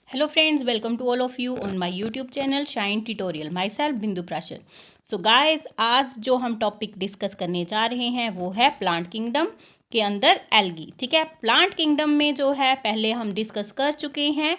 Hello friends, welcome to all of you on my YouTube channel Shine Tutorial. Myself बिंदु Prashar. So guys, आज जो हम topic discuss करने जा रहे हैं वो है प्लांट किंगडम के अंदर एल्गी. ठीक है, प्लांट किंगडम में जो है पहले हम डिस्कस कर चुके हैं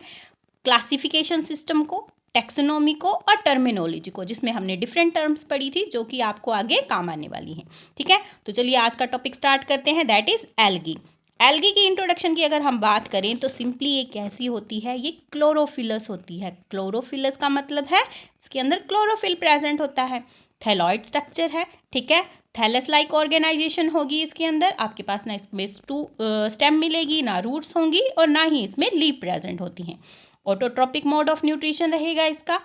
क्लासिफिकेशन सिस्टम को, टेक्सोनॉमी को और टर्मिनोलॉजी को, जिसमें हमने डिफरेंट टर्म्स पढ़ी थी जो कि आपको आगे काम आने वाली हैं. ठीक है, तो चलिए आज का टॉपिक स्टार्ट करते हैं, दैट इज़ एल्गी. एल्गी की इंट्रोडक्शन की अगर हम बात करें तो सिंपली ये कैसी होती है, ये क्लोरोफिलस होती है. क्लोरोफिलस का मतलब है इसके अंदर क्लोरोफिल प्रेजेंट होता है. थैलॉइड स्ट्रक्चर है. ठीक है, थैलस लाइक ऑर्गेनाइजेशन होगी इसके अंदर. आपके पास ना इसमें स्टेम मिलेगी, ना रूट्स होंगी और ना ही इसमें लीफ प्रेजेंट होती हैं. ऑटोट्रॉपिक मोड ऑफ न्यूट्रिशन रहेगा इसका.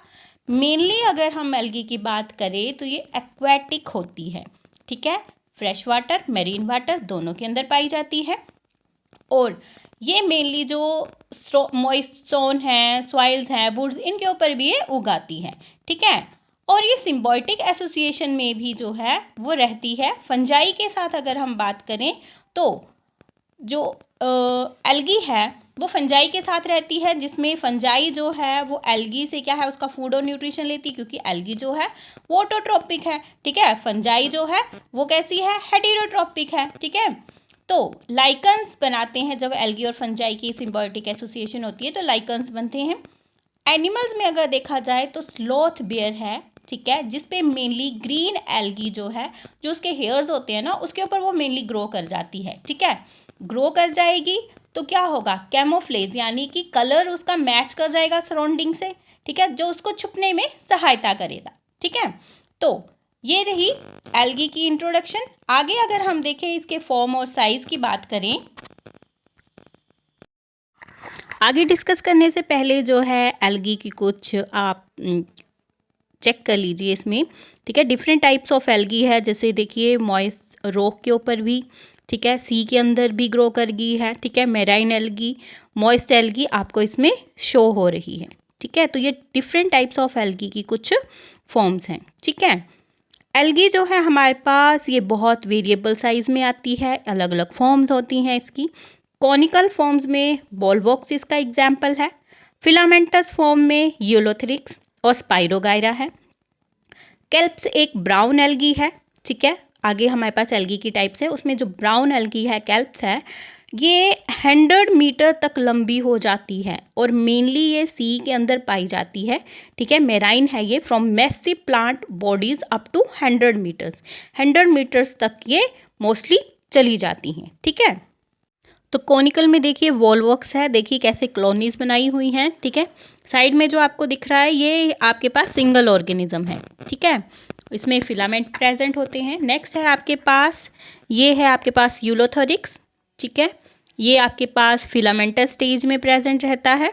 मेनली अगर हम एल्गी की बात करें तो ये एक्वेटिक होती है. ठीक है, फ्रेश वाटर, मेरीन वाटर दोनों के अंदर पाई जाती है. और ये मेनली जो मॉइस्ट सोन है, सॉइल्स हैं, वुड्स, इनके ऊपर भी ये उगाती है. ठीक है, और ये सिम्बायोटिक एसोसिएशन में भी जो है वो रहती है. फंजाई के साथ अगर हम बात करें तो जो एल्गी है वो फंजाई के साथ रहती है, जिसमें फंजाई जो है वो एल्गी से क्या है उसका फूड और न्यूट्रिशन लेती है, क्योंकि एल्गी जो है वो ऑटोट्रॉपिक है. ठीक है, फंजाई जो है वो कैसी है, हेटेरोट्रॉपिक है. ठीक है, तो लाइकन्स बनाते हैं जब एल्गी और फंजाई की सिम्बायोटिक एसोसिएशन होती है तो लाइकन्स बनते हैं. एनिमल्स में अगर देखा जाए तो स्लॉथ बेयर है. ठीक है, जिस पे मेनली ग्रीन एल्गी जो है, जो उसके हेयर्स होते हैं ना, उसके ऊपर वो मेनली ग्रो कर जाती है. ठीक है, ग्रो कर जाएगी तो क्या होगा, कैमोफ्लेज, यानी कि कलर उसका मैच कर जाएगा सराउंडिंग से. ठीक है, जो उसको छुपने में सहायता करेगा. ठीक है, तो ये रही एल्गी की इंट्रोडक्शन. आगे अगर हम देखें इसके फॉर्म और साइज़ की बात करें, आगे डिस्कस करने से पहले जो है एल्गी की कुछ आप चेक कर लीजिए इसमें. ठीक है, डिफरेंट टाइप्स ऑफ एल्गी है. जैसे देखिए मॉइस्ट रॉक के ऊपर भी, ठीक है, सी के अंदर भी ग्रो कर गई है. ठीक है, मेराइन एल्गी, मॉइस्ट एल्गी आपको इसमें शो हो रही है. ठीक है, तो ये डिफरेंट टाइप्स ऑफ एल्गी की कुछ फॉर्म्स हैं. ठीक है, एल्गी जो है हमारे पास ये बहुत वेरिएबल साइज़ में आती है, अलग अलग फॉर्म्स होती हैं इसकी. कॉनिकल फॉर्म्स में बॉलवॉक्स इसका एग्जाम्पल है. फिलामेंटस फॉर्म में यूलोथ्रिक्स और स्पाइरोगायरा है. केल्प्स एक ब्राउन एल्गी है. ठीक है, आगे हमारे पास एल्गी की टाइप्स है, उसमें जो ब्राउन एल्गी है, केल्प्स है, ये 100 मीटर तक लंबी हो जाती है और मेनली ये सी के अंदर पाई जाती है. ठीक है, मेराइन है ये. From massive plant bodies up to 100 metres, 100 metres तक ये मोस्टली चली जाती हैं. ठीक है, तो कॉनिकल में देखिए वॉलवॉक्स है, देखिए कैसे कॉलोनीज बनाई हुई हैं. ठीक है, साइड में जो आपको दिख रहा है ये आपके पास सिंगल ऑर्गेनिज्म है. ठीक है, इसमें फिलामेंट प्रेजेंट होते हैं. नेक्स्ट है आपके पास, ये है आपके पास यूलोथोरिक्स. ठीक है, ये आपके पास फिलामेंटस स्टेज में प्रेजेंट रहता है.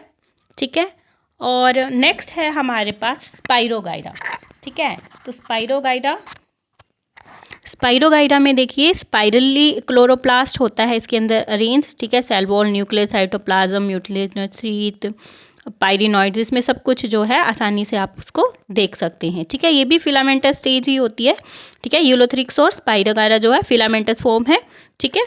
ठीक है, और नेक्स्ट है हमारे पास स्पाइरोगायरा. ठीक है, तो स्पाइरोगायरा में देखिए स्पाइरली क्लोरोप्लास्ट होता है इसके अंदर अरेंज. ठीक है, cell wall, nucleus, cytoplasm, mutilated sheath, pyrenoids, इसमें सब कुछ जो है आसानी से आप उसको देख सकते हैं. ठीक है, ये भी फिलामेंटस स्टेज ही होती है. ठीक है, यूलोथ्रिक्स और स्पाइरोगायरा जो है फिलामेंटस फॉर्म है. ठीक है,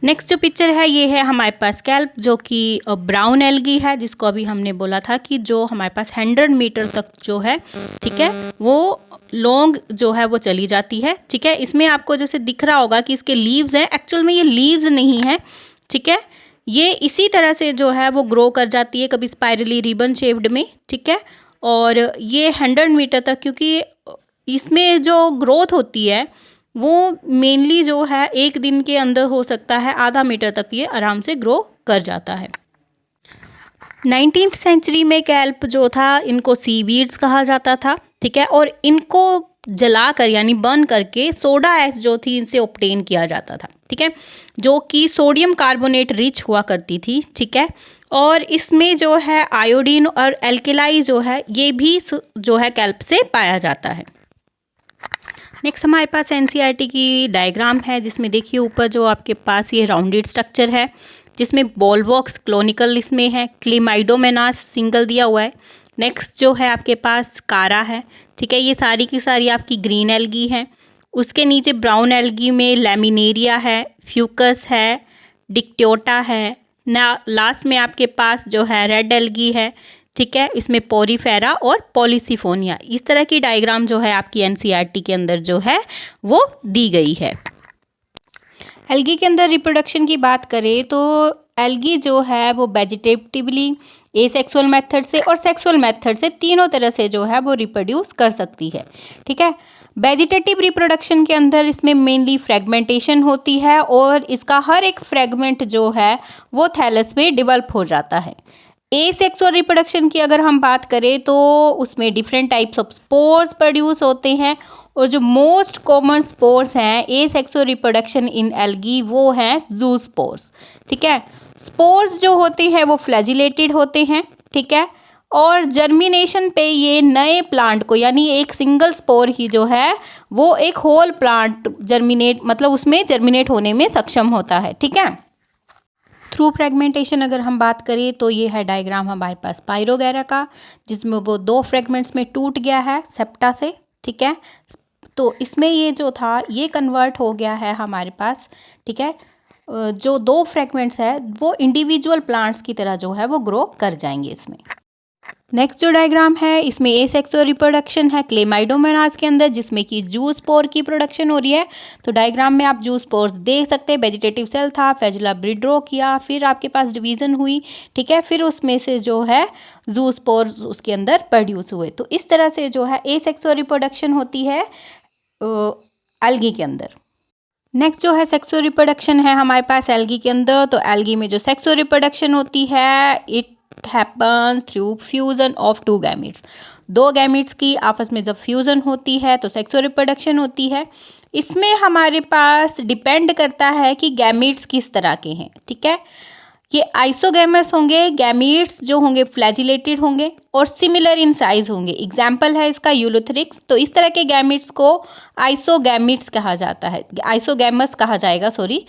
नेक्स्ट जो पिक्चर है ये है हमारे पास कैल्प, जो कि ब्राउन एल्गी है, जिसको अभी हमने बोला था कि जो हमारे पास 100 मीटर तक जो है, ठीक है, वो लॉन्ग जो है वो चली जाती है. ठीक है, इसमें आपको जैसे दिख रहा होगा कि इसके लीव्स हैं, एक्चुअल में ये लीव्स नहीं है. ठीक है, ये इसी तरह से जो है वो ग्रो कर जाती है, कभी स्पाइरली रिबन शेप्ड में. ठीक है, और ये 100 मीटर तक, क्योंकि इसमें जो ग्रोथ होती है वो मेनली जो है एक दिन के अंदर हो सकता है, आधा मीटर तक ये आराम से ग्रो कर जाता है. 19th सेंचुरी में कैल्प जो था इनको सीवीड्स कहा जाता था. ठीक है, और इनको जलाकर यानी बर्न करके सोडा ऐश जो थी इनसे ऑब्टेन किया जाता था. ठीक है, जो कि सोडियम कार्बोनेट रिच हुआ करती थी. ठीक है, और इसमें जो है आयोडीन और एल्केलाई जो है ये भी जो है कैल्प से पाया जाता है. नेक्स्ट हमारे पास एनसीईआरटी की डायग्राम है, जिसमें देखिए ऊपर जो आपके पास ये राउंडेड स्ट्रक्चर है, जिसमें बॉलवॉक्स क्लोनिकल इसमें है, क्लीमाइडोमेनास सिंगल दिया हुआ है. नेक्स्ट जो है आपके पास कारा है. ठीक है, ये सारी की सारी आपकी ग्रीन एल्गी है. उसके नीचे ब्राउन एल्गी में लैमिनेरिया है, फ्यूकस है, डिक्टोटा है, ना लास्ट में आपके पास जो है रेड एल्गी है, ठीक है, इसमें पोरीफेरा और पॉलीसिफोनिया, इस तरह की डायग्राम जो है आपकी एनसीईआरटी के अंदर जो है वो दी गई है। एल्गी के अंदर रिप्रोडक्शन की बात करें तो एल्गी जो है वो वेजिटेटिवली, एसेक्सुअल मेथड से और सेक्सुअल मेथड से तीनों तरह से जो है वो रिप्रोड्यूस कर सकती है, ठीक है। वेजिटेटिव रिप्रोडक्शन के अंदर इसमें मेनली फ्रेगमेंटेशन होती है और इसका हर एक फ्रेगमेंट जो है वो थैलस में डेवलप हो जाता है। एसेक्सुअल रिप्रोडक्शन की अगर हम बात करें तो उसमें different types of spores produce होते हैं और जो मोस्ट कॉमन स्पोर्स हैं एसेक्सुअल रिप्रोडक्शन इन एल्गी वो हैं ज़ूस्पोर्स, ठीक है। स्पोर्स जो होते हैं वो फ्लैजिलेटेड होते हैं, ठीक है, और जर्मिनेशन पे ये नए प्लांट को, यानी एक सिंगल स्पोर ही जो है वो एक होल प्लांट जर्मिनेट, मतलब उसमें जर्मिनेट होने में सक्षम होता है, ठीक है। थ्रू फ्रेगमेंटेशन अगर हम बात करें तो ये है डायग्राम हमारे पास स्पाइरोगैरा का, जिसमें वो 2 फ्रेगमेंट्स में टूट गया है सेप्टा से, ठीक है। तो इसमें ये जो था ये कन्वर्ट हो गया है हमारे पास, ठीक है। जो 2 फ्रेगमेंट्स है वो इंडिविजुअल प्लांट्स की तरह जो है वो ग्रो कर जाएंगे इसमें। नेक्स्ट जो डायग्राम है इसमें एसेक्सुअल रिप्रोडक्शन है क्लेमाइडोमोनास के अंदर, जिसमें कि जूस्पोर की प्रोडक्शन हो रही है। तो डायग्राम में आप जूस्पोर्स देख सकते हैं, वेजिटेटिव सेल था, फ्लैजिला ब्रिड्रो किया, फिर आपके पास डिवीजन हुई, ठीक है, फिर उसमें से जो है जूस्पोर्स उसके अंदर प्रोड्यूस हुए। तो इस तरह से जो है एसेक्सुअल रिप्रोडक्शन होती है एल्गी के अंदर। नेक्स्ट जो है सेक्सुअल रिप्रोडक्शन है हमारे पास एल्गी के अंदर। तो एल्गी में जो सेक्सुअल रिप्रोडक्शन होती है it happens through fusion of 2 gametes. 2 gametes की आपस में जब फ्यूजन होती है तो सेक्सुअल रिप्रोडक्शन होती है। इसमें हमारे पास डिपेंड करता है कि गैमीट्स किस तरह के हैं, ठीक है। ये आइसोगैमस होंगे, गैमीट्स जो होंगे फ्लैजिलेटेड होंगे और सिमिलर इन साइज होंगे। एग्जाम्पल है इसका यूलोथ्रिक्स। तो इस तरह के गैमीट्स को आइसोगैमीट्स कहा जाता है, आइसोगैमस कहा जाएगा, सॉरी।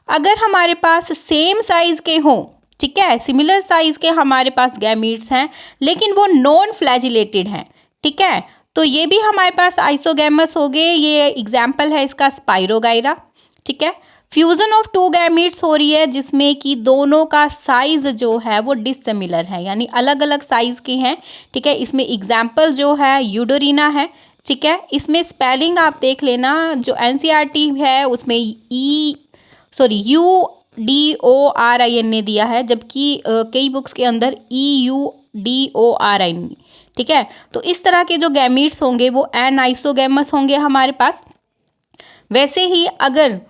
अगर हमारे पास सेम साइज के हों, ठीक है, सिमिलर साइज के हमारे पास गैमीट्स हैं लेकिन वो नॉन फ्लैजिलेटेड हैं, ठीक है, तो ये भी हमारे पास आइसोगैमस हो गए। ये एग्जाम्पल है इसका स्पाइरोगाइरा, ठीक है। फ्यूजन ऑफ 2 गैमीट्स हो रही है जिसमें कि दोनों का साइज जो है वो डिससिमिलर है, यानी अलग अलग साइज के हैं, ठीक है। इसमें एग्जाम्पल जो है यूडोरिना है, ठीक है। इसमें स्पेलिंग आप देख लेना, जो एनसीईआरटी है उसमें UDORIN दिया है, जबकि कई बुक्स के अंदर EUDORIN, ठीक है। तो इस तरह के जो गैमीट्स होंगे वो एनाइसोगैमस होंगे हमारे पास। वैसे ही अगर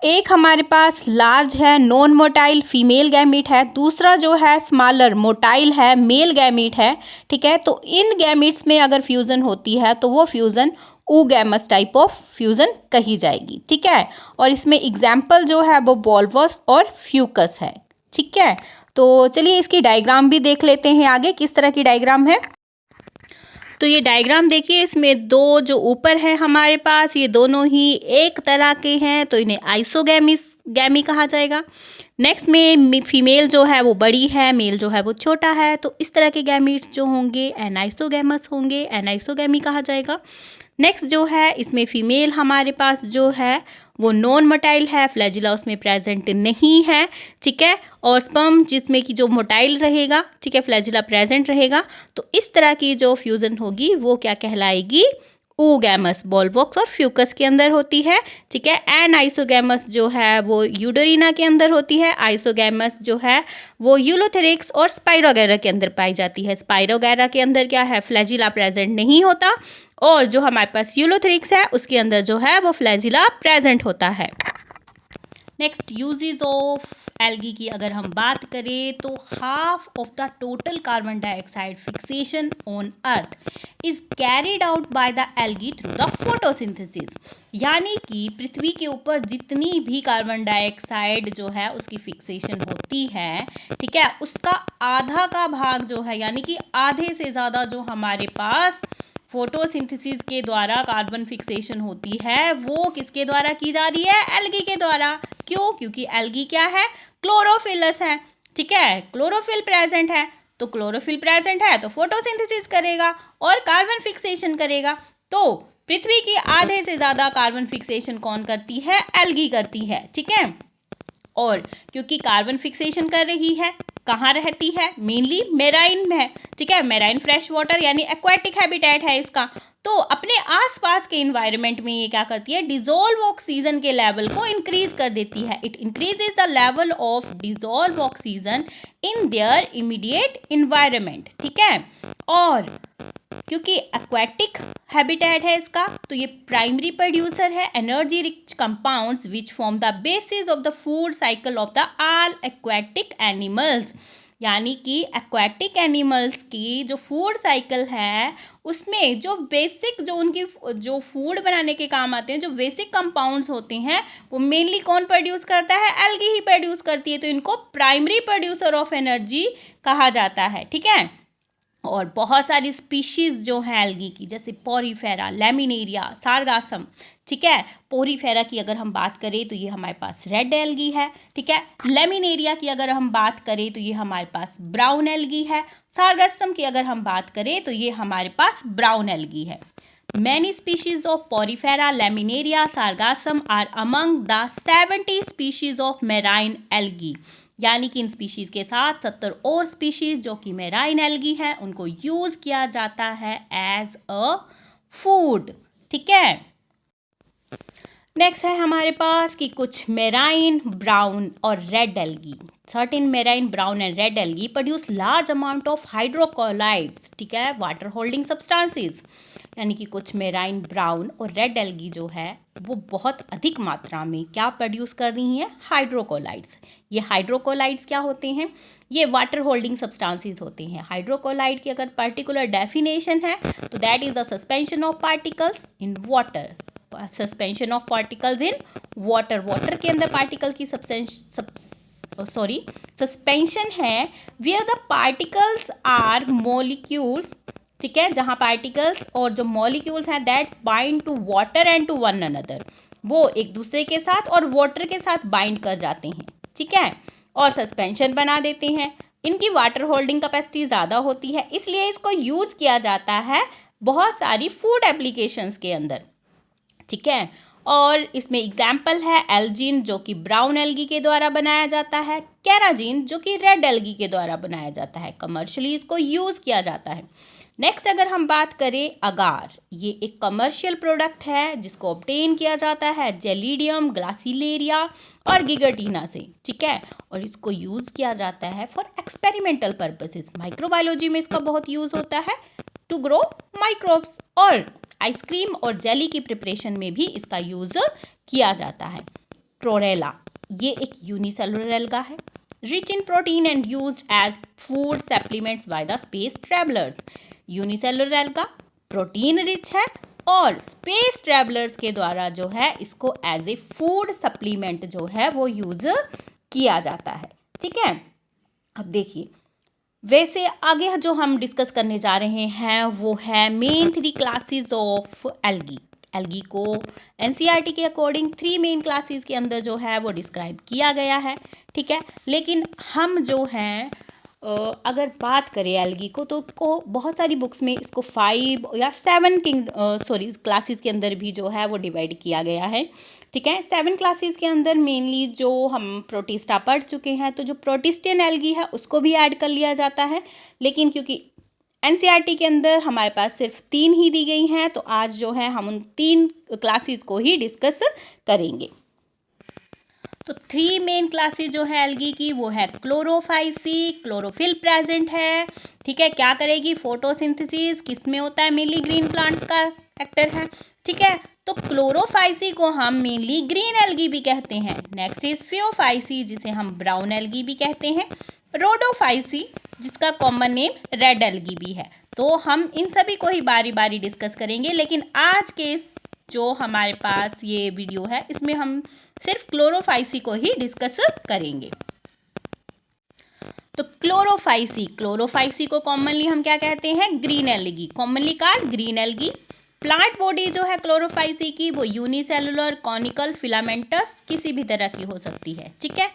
एक हमारे पास लार्ज है नॉन मोटाइल फीमेल गैमीट है, दूसरा जो है स्मॉलर मोटाइल है मेल गैमीट है, ठीक है, तो इन गैमीट्स में अगर फ्यूज़न होती है तो वो fusion oogamous type of fusion कही जाएगी, ठीक है। और इसमें एग्जाम्पल जो है वो बॉल्वस और फ्यूकस है, ठीक है। तो चलिए इसकी डायग्राम भी देख लेते हैं आगे किस तरह की डायग्राम है। तो ये डायग्राम देखिए, इसमें 2 जो ऊपर है हमारे पास ये दोनों ही एक तरह के हैं, तो इन्हें आइसोगैमी कहा जाएगा। नेक्स्ट में फीमेल जो है वो बड़ी है, मेल जो है वो छोटा है, तो इस तरह के गैमीट्स जो होंगे एनाइसोगैमस होंगे, एनाइसोगैमी कहा जाएगा। नेक्स्ट जो है इसमें फीमेल हमारे पास जो है वो नॉन मोटाइल है, फ्लैजिला उसमें प्रेजेंट नहीं है, ठीक है, और स्पर्म जिसमें कि जो मोटाइल रहेगा, ठीक है, फ्लैजिला प्रेजेंट रहेगा। तो इस तरह की जो फ्यूज़न होगी वो क्या कहलाएगी, oogamous, बॉल्वॉक्स और फ्यूकस के अंदर होती है, ठीक है। एनाइसोगैमस जो है वो यूडोरिना के अंदर होती है, आइसोगैमस जो है वो यूलोथेरिक्स और स्पाइरोगैरा के अंदर पाई जाती है। स्पाइरोगैरा के अंदर क्या है, फ्लैजिला प्रेजेंट नहीं होता, और जो हमारे पास यूलोथेरिक्स है उसके अंदर जो है वो फ्लैजिला प्रेजेंट होता है। नेक्स्ट यूजेस ऑफ एल्गी की अगर हम बात करें तो half of the total carbon dioxide fixation on earth is carried out by the algae through the photosynthesis, यानी कि पृथ्वी के ऊपर जितनी भी कार्बन डाइऑक्साइड जो है उसकी फिक्सेशन होती है, ठीक है, उसका आधा का भाग जो है, यानी कि आधे से ज़्यादा जो हमारे पास फोटोसिंथेसिस के द्वारा कार्बन फिक्सेशन होती है वो किसके द्वारा की जा रही है, एल्गी के द्वारा। क्यों? क्योंकि एल्गी क्या है, क्लोरोफिलस है, ठीक है, क्लोरोफिल प्रेजेंट है, तो क्लोरोफिल प्रेजेंट है तो फोटोसिंथेसिस करेगा और कार्बन फिक्सेशन करेगा। तो पृथ्वी की आधे से ज़्यादा कार्बन फिक्सेशन कौन करती है, एल्गी करती है, ठीक है। और क्योंकि कार्बन फिक्सेशन कर रही है, कहाँ रहती है, मेनली मेराइन में है, ठीक है। मेराइन फ्रेश वाटर यानी एक्वाटिक हैबिटेट है इसका। तो अपने आसपास के इन्वायरमेंट में ये क्या करती है, डिजोल्व ऑक्सीजन के लेवल को इंक्रीज कर देती है। It increases the level of dissolve oxygen in their immediate environment, ठीक है। और क्योंकि एक्वाटिक हैबिटेट है इसका, तो ये प्राइमरी प्रोड्यूसर है energy rich compounds which form the basis of the food cycle of the all aquatic animals. यानी कि एक्वाटिक एनिमल्स की जो फूड साइकिल है उसमें जो बेसिक जो उनकी जो फूड बनाने के काम आते हैं, जो बेसिक कंपाउंड्स होते हैं, वो मेनली कौन प्रोड्यूस करता है, एल्गी ही प्रोड्यूस करती है। तो इनको प्राइमरी प्रोड्यूसर ऑफ एनर्जी कहा जाता है, ठीक है। और बहुत सारी स्पीशीज़ जो हैं एल्गी की, जैसे पोरीफेरा, लैमिनेरिया, सारगासम, ठीक है। पोरीफेरा की अगर हम बात करें तो ये हमारे पास रेड एल्गी है, ठीक है। लैमिनेरिया की अगर हम बात करें तो ये हमारे पास ब्राउन एल्गी है। सारगासम की अगर हम बात करें तो ये हमारे पास ब्राउन एल्गी है। Many species of Porifera, Laminaria, Sargassum are among the 70 species of marine algae। यानी कि इन स्पीशीज़ के साथ 70 और स्पीशीज़ जो कि मेराइन एल्गी हैं उनको यूज़ किया जाता है एज अ फूड, ठीक है। नेक्स्ट है हमारे पास कि कुछ मेराइन ब्राउन और red algae, certain marine brown and red algae produce large amount of hydrocolloids, ठीक है, वाटर होल्डिंग सब्सटेंसेस। यानी कि कुछ मेराइन ब्राउन और रेड एल्गी जो है वो बहुत अधिक मात्रा में क्या प्रोड्यूस कर रही हैं, हाइड्रोकोलाइड्स। ये हाइड्रोकोलाइड्स क्या होते हैं, ये वाटर होल्डिंग सब्सटेंसेस होते हैं। हाइड्रोकोलाइड की अगर पर्टिकुलर डेफिनेशन है तो that is the suspension of particles in water, suspension of particles in water. Water के अंदर पार्टिकल की सस्पेंशन है where the particles are molecules, ठीक है, जहाँ पार्टिकल्स और जो मॉलिक्यूल्स हैं that bind to water and to one another, वो एक दूसरे के साथ और वाटर के साथ बाइंड कर जाते हैं, ठीक है, और सस्पेंशन बना देते हैं। इनकी वाटर होल्डिंग कैपेसिटी ज़्यादा होती है, इसलिए इसको यूज़ किया जाता है बहुत सारी फूड एप्लीकेशंस के अंदर, ठीक है। और इसमें एग्जाम्पल है एल्जीन जो कि ब्राउन एल्गी के द्वारा बनाया जाता है, केराजिन जो कि रेड एल्गी के द्वारा बनाया जाता है। कमर्शियली इसको यूज़ किया जाता है। नेक्स्ट अगर हम बात करें अगार, ये एक कमर्शियल प्रोडक्ट है जिसको ऑब्टेन किया जाता है जेलिडियम, ग्लासिलेरिया और गिगर्टीना से, ठीक है। और इसको यूज़ किया जाता है फॉर एक्सपेरिमेंटल पर्पसेस। माइक्रोबायोलॉजी में इसका बहुत यूज़ होता है टू ग्रो माइक्रोब्स, और आइसक्रीम और जेली की प्रिपरेशन में भी इसका यूज़ किया जाता है। क्लोरेला, ये एक यूनिसेलुलर एल्गा है, rich in protein and used as food supplements by the space travellers. Unicellular alga protein rich है और स्पेस ट्रैवलर्स के द्वारा जो है इसको एज ए फूड सप्लीमेंट जो है वो यूज़ किया जाता है, ठीक है। अब देखिए, वैसे आगे जो हम डिस्कस करने जा रहे हैं वो है main 3 classes of algae. Algae को एनसीईआरटी के अकॉर्डिंग 3 मेन क्लासेस के अंदर जो है वो डिस्क्राइब किया गया है, ठीक है। लेकिन हम जो हैं अगर बात करें एल्गी को तो बहुत सारी बुक्स में इसको 5 या 7 क्लासेस के अंदर भी जो है वो डिवाइड किया गया है, ठीक है। 7 क्लासेस के अंदर मेनली जो हम प्रोटिस्टा पढ़ चुके हैं तो जो प्रोटिस्टियन एल्गी है उसको भी ऐड कर लिया जाता है। लेकिन क्योंकि एनसीईआरटी के अंदर हमारे पास सिर्फ 3 ही दी गई हैं तो आज जो है हम उन 3 क्लासेस को ही डिस्कस करेंगे। तो 3 मेन क्लासेस जो है एल्गी की वो है क्लोरोफाइसी, क्लोरोफिल प्रेजेंट है, ठीक है। क्या करेगी, फोटोसिंथेसिस किस में होता है, मेनली ग्रीन प्लांट्स का एक्टर है, ठीक है। तो क्लोरोफाइसी को हम मेनली ग्रीन एल्गी भी कहते हैं। नेक्स्ट इज फियोफाइसी जिसे हम ब्राउन एल्गी भी कहते हैं। रोडोफाइसी जिसका कॉमन नेम रेड एल्गी भी है। तो हम इन सभी को ही बारी बारी डिस्कस करेंगे, लेकिन आज के जो हमारे पास ये वीडियो है इसमें हम सिर्फ क्लोरोफाइसी को ही डिस्कस करेंगे। तो क्लोरोफाइसी को कॉमनली हम क्या कहते हैं, green algae, commonly called green algae. Plant body जो है क्लोरोफाइसी की वो यूनिसेलुलर, कॉनिकल, फिलामेंटस किसी भी तरह की हो सकती है, ठीक है।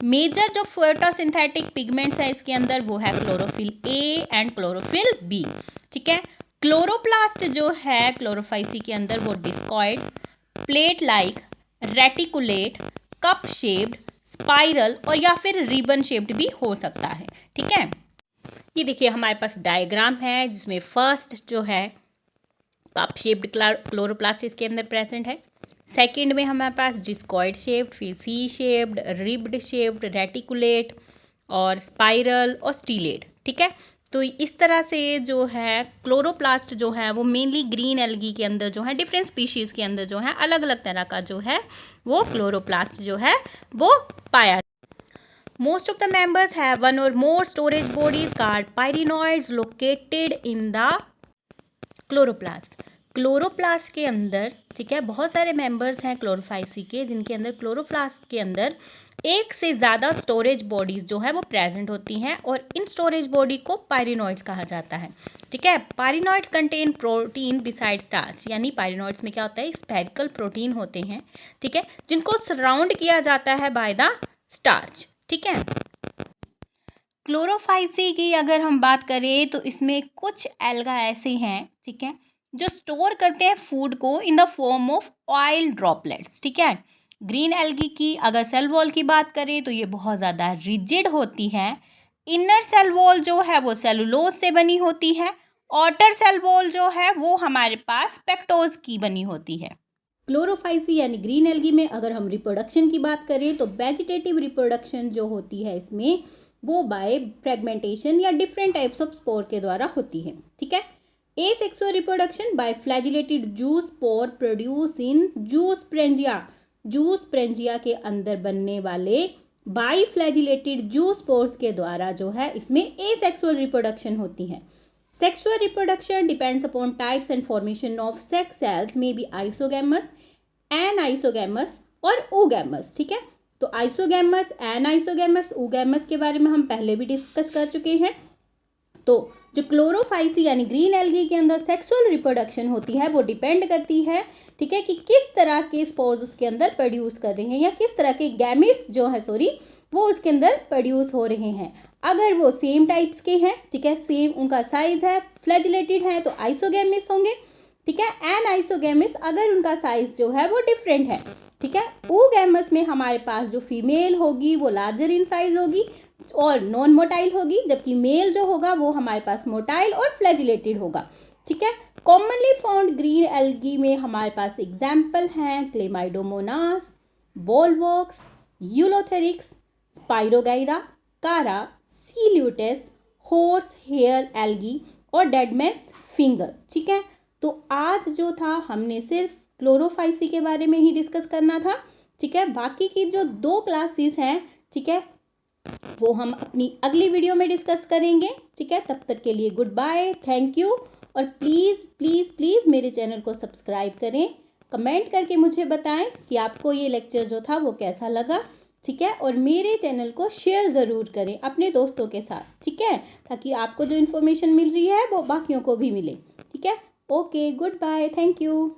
मेजर जो फोटोसिंथेटिक पिगमेंट्स है इसके अंदर वो है chlorophyll A and chlorophyll B, ठीक है। क्लोरोप्लास्ट जो है क्लोरोफाइसी के अंदर वो discoid, plate like, reticulate, cup shaped, spiral और या फिर रिबन शेप्ड भी हो सकता है। ठीक है, ये देखिए हमारे पास डायग्राम है जिसमें फर्स्ट जो है कप शेप्ड क्लोरोप्लास्ट इसके अंदर प्रेजेंट है। सेकंड में हमारे पास डिस्कॉइड शेप्ड, फिर C shaped, ribbed shaped, reticulate और स्पाइरल और स्टीलेट। ठीक है, तो इस तरह से जो है क्लोरोप्लास्ट जो है वो मेनली ग्रीन एल्गी के अंदर जो है डिफरेंट स्पीशीज़ के अंदर जो है अलग अलग तरह का जो है वो क्लोरोप्लास्ट जो है वो पाया। Most of the members have one or more storage bodies called pyrenoids located in the chloroplast. Chloroplast के अंदर, ठीक है, बहुत सारे मेंबर्स हैं क्लोरोफाइसी के जिनके अंदर क्लोरोप्लास्ट के अंदर एक से ज़्यादा स्टोरेज बॉडीज़ जो है वो प्रेजेंट होती हैं और इन स्टोरेज बॉडी को पायरिनॉइड्स कहा जाता है। ठीक है, पायरिनॉइड्स कंटेन प्रोटीन बिसाइड स्टार्च, यानी पायरिनॉइड्स में क्या होता है, स्फेरिकल प्रोटीन होते हैं, ठीक है, जिनको सराउंड किया जाता है बाय द स्टार्च। ठीक है, क्लोरोफाइसी की अगर हम बात करें तो इसमें कुछ एल्गा ऐसे हैं, ठीक है, जो स्टोर करते हैं फूड को in the form of oil droplets. ठीक है, ग्रीन एल्गी की अगर सेल वॉल की बात करें तो ये बहुत ज़्यादा रिजिड होती है। इनर सेल वॉल जो है वो सेलुलोज से बनी होती है। आउटर सेल वॉल जो है वो हमारे पास पेक्टोज की बनी होती है। क्लोरोफाइसी यानी ग्रीन एल्गी में अगर हम रिप्रोडक्शन की बात करें तो वेजिटेटिव रिप्रोडक्शन जो होती है इसमें वो बाय फ्रेगमेंटेशन या डिफरेंट टाइप्स ऑफ स्पोर के द्वारा होती है। ठीक है, asexual reproduction by flagellated zoospore produce in zoosporangia. Zoosporangia के अंदर बनने वाले बाई फ्लैजिलेटेड जूस स्पोर्स के द्वारा जो है इसमें एसेक्सुअल रिप्रोडक्शन होती है। Sexual reproduction depends upon types and formation of sex cells may be isogamous, anisogamous और oogamous। ठीक है, तो आइसोगैमस, एनाइसोगैमस, oogamous के बारे में हम पहले भी डिस्कस कर चुके हैं। तो जो क्लोरोफाइसी यानी ग्रीन एल्गी के अंदर सेक्सुअल रिप्रोडक्शन होती है वो डिपेंड करती है, ठीक है, कि किस तरह के स्पोर्स उसके अंदर प्रोड्यूस कर रहे हैं या किस तरह के गैमेट्स जो है वो उसके अंदर प्रोड्यूस हो रहे हैं। अगर वो सेम टाइप्स के हैं, ठीक है, सेम उनका साइज है, फ्लैजिलेटेड है, तो आइसोगैमिस होंगे। ठीक है, एन आइसोगैमिस अगर उनका साइज जो है वो डिफरेंट है। ठीक है, oogamous में हमारे पास जो फीमेल होगी वो लार्जर इन साइज होगी और नॉन मोटाइल होगी, जबकि मेल जो होगा वो हमारे पास मोटाइल और फ्लैजिलेटेड होगा। ठीक है, कॉमनली फाउंड ग्रीन एल्गी में हमारे पास एग्जाम्पल हैं क्लेमाइडोमोनास, बोलवॉक्स, यूलोथेरिक्स, स्पाइरोगाइरा, कारा, सील्यूटेस, हॉर्स हेयर एल्गी और डेडमैन्स फिंगर। ठीक है, तो आज जो था हमने सिर्फ क्लोरोफाइसी के बारे में ही डिस्कस करना था। ठीक है, बाकी की जो 2 क्लासेस हैं, ठीक है, वो हम अपनी अगली वीडियो में डिस्कस करेंगे। ठीक है, तब तक के लिए गुड बाय, थैंक यू। और प्लीज़ प्लीज़ प्लीज़ मेरे चैनल को सब्सक्राइब करें, कमेंट करके मुझे बताएं कि आपको ये लेक्चर जो था वो कैसा लगा। ठीक है, और मेरे चैनल को शेयर ज़रूर करें अपने दोस्तों के साथ। ठीक है, ताकि आपको जो इन्फॉर्मेशन मिल रही है वो बाकियों को भी मिले। ठीक है, okay, good bye, thank you.